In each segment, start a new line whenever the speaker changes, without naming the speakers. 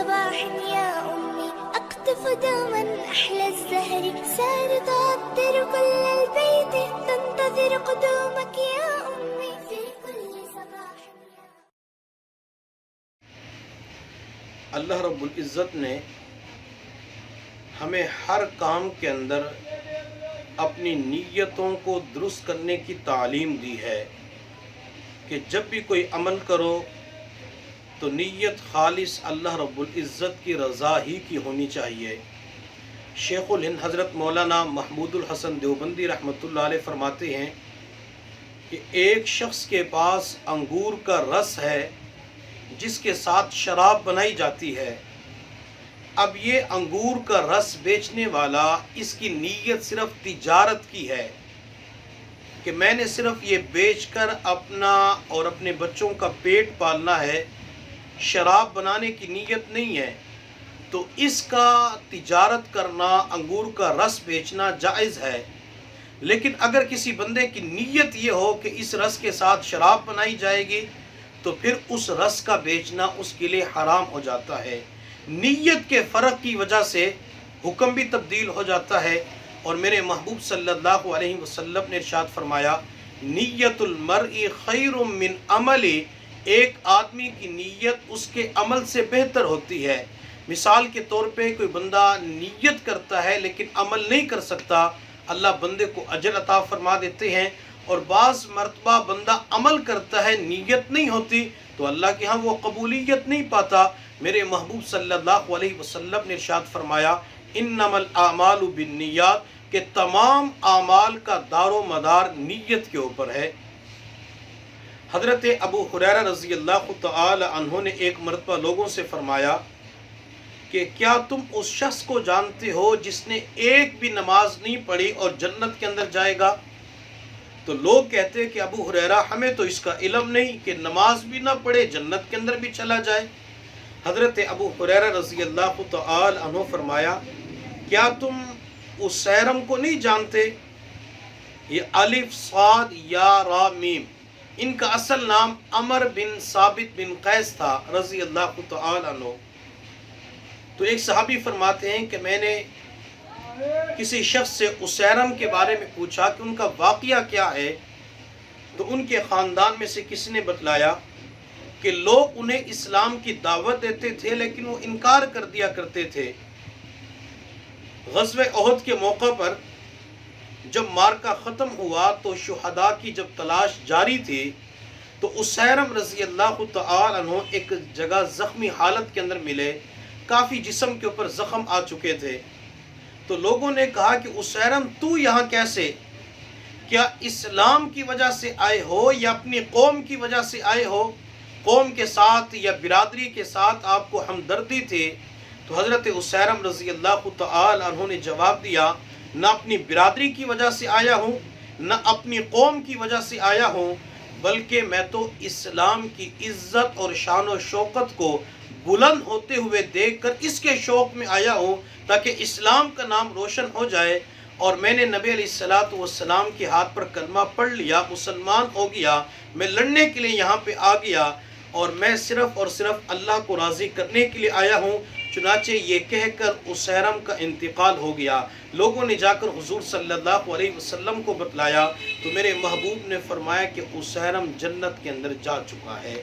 صباح يا أمي أقطف دوما أحلى الزهر سار تعطر كل البيت تنتظر قدومك يا أمي في كل صباح.
اللہ رب العزت نے ہمیں ہر کام کے اندر اپنی نیتوں کو درست کرنے کی تعلیم دی ہے کہ جب بھی کوئی عمل کرو تو نیت خالص اللہ رب العزت کی رضا ہی کی ہونی چاہیے۔ شیخ الہند حضرت مولانا محمود الحسن دیوبندی رحمۃ اللہ علیہ فرماتے ہیں کہ ایک شخص کے پاس انگور کا رس ہے جس کے ساتھ شراب بنائی جاتی ہے۔ اب یہ انگور کا رس بیچنے والا اس کی نیت صرف تجارت کی ہے کہ میں نے صرف یہ بیچ کر اپنا اور اپنے بچوں کا پیٹ پالنا ہے، شراب بنانے کی نیت نہیں ہے، تو اس کا تجارت کرنا، انگور کا رس بیچنا جائز ہے۔ لیکن اگر کسی بندے کی نیت یہ ہو کہ اس رس کے ساتھ شراب بنائی جائے گی تو پھر اس رس کا بیچنا اس کے لیے حرام ہو جاتا ہے۔ نیت کے فرق کی وجہ سے حکم بھی تبدیل ہو جاتا ہے، اور میرے محبوب صلی اللہ علیہ وسلم نے ارشاد فرمایا نیت المرء خیر من عملی، ایک آدمی کی نیت اس کے عمل سے بہتر ہوتی ہے۔ مثال کے طور پہ کوئی بندہ نیت کرتا ہے لیکن عمل نہیں کر سکتا، اللہ بندے کو اجر عطا فرما دیتے ہیں، اور بعض مرتبہ بندہ عمل کرتا ہے نیت نہیں ہوتی تو اللہ کے ہاں وہ قبولیت نہیں پاتا۔ میرے محبوب صلی اللہ علیہ وسلم نے ارشاد فرمایا انما الاعمال بالنیات، کہ تمام اعمال کا دار و مدار نیت کے اوپر ہے۔ حضرت ابو ہریرہ رضی اللہ تعالی عنہ نے ایک مرتبہ لوگوں سے فرمایا کہ کیا تم اس شخص کو جانتے ہو جس نے ایک بھی نماز نہیں پڑھی اور جنت کے اندر جائے گا؟ تو لوگ کہتے کہ ابو ہریرہ ہمیں تو اس کا علم نہیں کہ نماز بھی نہ پڑھے جنت کے اندر بھی چلا جائے۔ حضرت ابو ہریرہ رضی اللہ تعالی عنہ فرمایا کیا تم اسیرم کو نہیں جانتے؟ یہ الف صاد یا را میم، ان کا اصل نام عمر بن ثابت بن قیس تھا رضی اللہ تعالی عنہ۔ تو ایک صحابی فرماتے ہیں کہ میں نے کسی شخص سے اسیرم کے بارے میں پوچھا کہ ان کا واقعہ کیا ہے، تو ان کے خاندان میں سے کسی نے بتلایا کہ لوگ انہیں اسلام کی دعوت دیتے تھے لیکن وہ انکار کر دیا کرتے تھے۔ غزوہ احد کے موقع پر جب مارکہ ختم ہوا تو شہداء کی جب تلاش جاری تھی تو اسیرم رضی اللہ تعالی عنہ ایک جگہ زخمی حالت کے اندر ملے، کافی جسم کے اوپر زخم آ چکے تھے۔ تو لوگوں نے کہا کہ اسیرم تو یہاں کیسے؟ کیا اسلام کی وجہ سے آئے ہو یا اپنی قوم کی وجہ سے آئے ہو؟ قوم کے ساتھ یا برادری کے ساتھ آپ کو ہمدردی تھی؟ تو حضرت اسیرم رضی اللہ تعالی عنہ نے جواب دیا نہ اپنی برادری کی وجہ سے آیا ہوں نہ اپنی قوم کی وجہ سے آیا ہوں، بلکہ میں تو اسلام کی عزت اور شان و شوکت کو بلند ہوتے ہوئے دیکھ کر اس کے شوق میں آیا ہوں تاکہ اسلام کا نام روشن ہو جائے، اور میں نے نبی علیہ الصلوۃ والسلام کے ہاتھ پر کلمہ پڑھ لیا، مسلمان ہو گیا، میں لڑنے کے لیے یہاں پہ آ گیا، اور میں صرف اور صرف اللہ کو راضی کرنے کے لیے آیا ہوں۔ چنانچہ یہ کہہ کر اسیرم کا انتقال ہو گیا۔ لوگوں نے جا کر حضور صلی اللہ علیہ وسلم کو بتلایا تو میرے محبوب نے فرمایا کہ اسیرم جنت کے اندر جا چکا ہے۔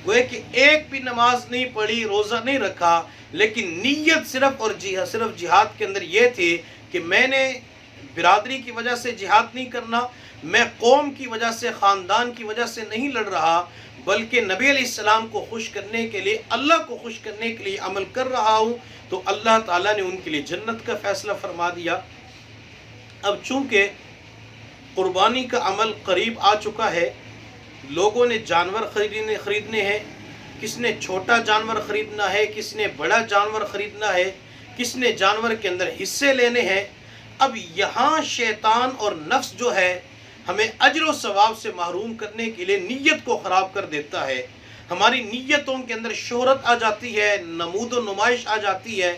وہ کہ ایک بھی نماز نہیں پڑھی، روزہ نہیں رکھا، لیکن نیت صرف اور صرف جہاد کے اندر یہ تھی کہ میں نے برادری کی وجہ سے جہاد نہیں کرنا، میں قوم کی وجہ سے، خاندان کی وجہ سے نہیں لڑ رہا، بلکہ نبی علیہ السلام کو خوش کرنے کے لیے، اللہ کو خوش کرنے کے لیے عمل کر رہا ہوں، تو اللہ تعالیٰ نے ان کے لیے جنت کا فیصلہ فرما دیا۔ اب چونکہ قربانی کا عمل قریب آ چکا ہے، لوگوں نے جانور خریدنے ہیں، کس نے چھوٹا جانور خریدنا ہے، کس نے بڑا جانور خریدنا ہے، کس نے جانور کے اندر حصے لینے ہیں۔ اب یہاں شیطان اور نفس جو ہے ہمیں اجر و ثواب سے محروم کرنے کے لیے نیت کو خراب کر دیتا ہے۔ ہماری نیتوں کے اندر شہرت آ جاتی ہے، نمود و نمائش آ جاتی ہے،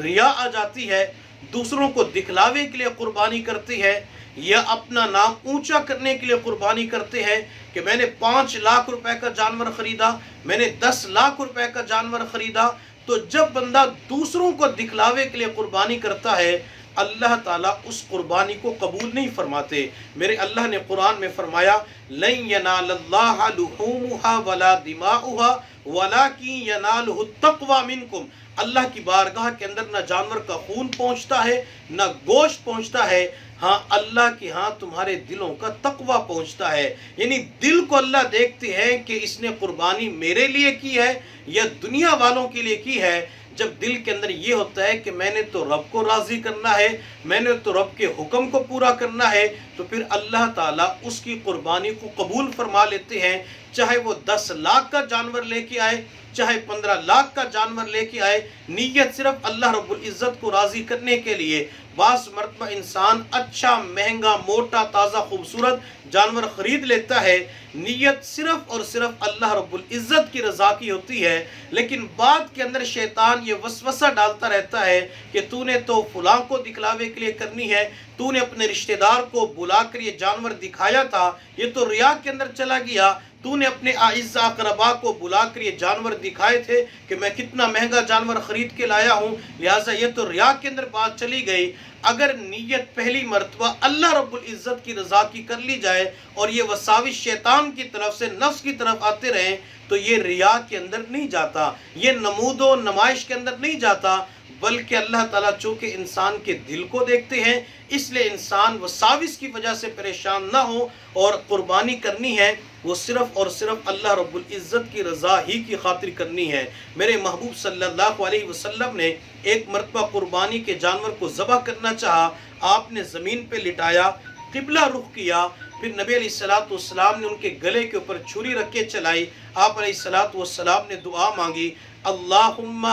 ریا آ جاتی ہے، دوسروں کو دکھلاوے کے لیے قربانی کرتی ہے، یا اپنا نام اونچا کرنے کے لیے قربانی کرتے ہیں کہ میں نے 5 لاکھ روپے کا جانور خریدا، میں نے 10 لاکھ روپے کا جانور خریدا، تو جب بندہ دوسروں کو دکھلاوے کے لیے قربانی کرتا ہے اللہ تعالیٰ اس قربانی کو قبول نہیں فرماتے۔ میرے اللہ نے قرآن میں فرمایا لَن يَنَالَ اللَّهَ لُحُومُهَا وَلَا دِمَاؤُهَا وَلَكِن يَنَالُهُ التَّقْوَى مِنكُمْ۔ اللہ کی بارگاہ کے اندر نہ جانور کا خون پہنچتا ہے نہ گوشت پہنچتا ہے، ہاں اللہ کے ہاں تمہارے دلوں کا تقوی پہنچتا ہے۔ یعنی دل کو اللہ دیکھتے ہیں کہ اس نے قربانی میرے لیے کی ہے یا دنیا والوں کے لیے کی ہے۔ جب دل کے اندر یہ ہوتا ہے کہ میں نے تو رب کو راضی کرنا ہے، میں نے تو رب کے حکم کو پورا کرنا ہے، تو پھر اللہ تعالیٰ اس کی قربانی کو قبول فرما لیتے ہیں، چاہے وہ 10 لاکھ کا جانور لے کے آئے، چاہے 15 لاکھ کا جانور لے کے آئے، نیت صرف اللہ رب العزت کو راضی کرنے کے لیے۔ بعض مرتبہ انسان اچھا مہنگا موٹا تازہ خوبصورت جانور خرید لیتا ہے، نیت صرف اور صرف اللہ رب العزت کی رضا کی ہوتی ہے، لیکن بعد کے اندر شیطان یہ وسوسہ ڈالتا رہتا ہے کہ تو نے تو فلاں کو دکھلاوے کے لیے کرنی ہے، تو نے اپنے رشتہ دار کو بلا کر یہ جانور دکھایا تھا، یہ تو ریا کے اندر چلا گیا، تو نے اپنے اعزاء اقرباء کو بلا کر یہ جانور دکھائے تھے کہ میں کتنا مہنگا جانور خرید کے لایا ہوں، لہٰذا یہ تو ریا کے اندر بات چلی گئی۔ اگر نیت پہلی مرتبہ اللہ رب العزت کی رضا کی کر لی جائے اور یہ وساوس شیطان کی طرف سے نفس کی طرف آتے رہیں تو یہ ریا کے اندر نہیں جاتا، یہ نمود و نمائش کے اندر نہیں جاتا، بلکہ اللہ تعالیٰ چونکہ انسان کے دل کو دیکھتے ہیں، اس لیے انسان وساوس کی وجہ سے پریشان نہ ہو، اور قربانی کرنی ہے وہ صرف اور صرف اللہ رب العزت کی رضا ہی کی خاطر کرنی ہے۔ میرے محبوب صلی اللہ علیہ وسلم نے ایک مرتبہ قربانی کے جانور کو ذبح کرنا چاہا، آپ نے زمین پہ لٹایا، قبلہ رخ کیا، پھر نبی علیہ السلام نے ان کے گلے کے اوپر چھری رکھ کے چلائی، آپ علیہ السلام نے دعا مانگی اللہم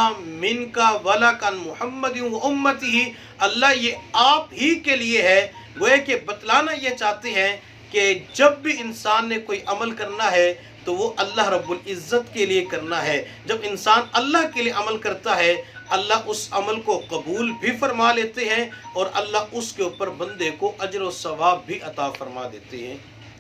منکا ولکن محمد و امتی، اللہ یہ آپ ہی کے لیے ہے۔ گویا کہ بتلانا یہ چاہتے ہیں کہ جب بھی انسان نے کوئی عمل کرنا ہے تو وہ اللہ رب العزت کے لیے کرنا ہے۔ جب انسان اللہ کے لیے عمل کرتا ہے اللہ اس عمل کو قبول بھی فرما لیتے ہیں اور اللہ اس کے اوپر بندے کو اجر و ثواب بھی عطا فرما دیتے ہیں۔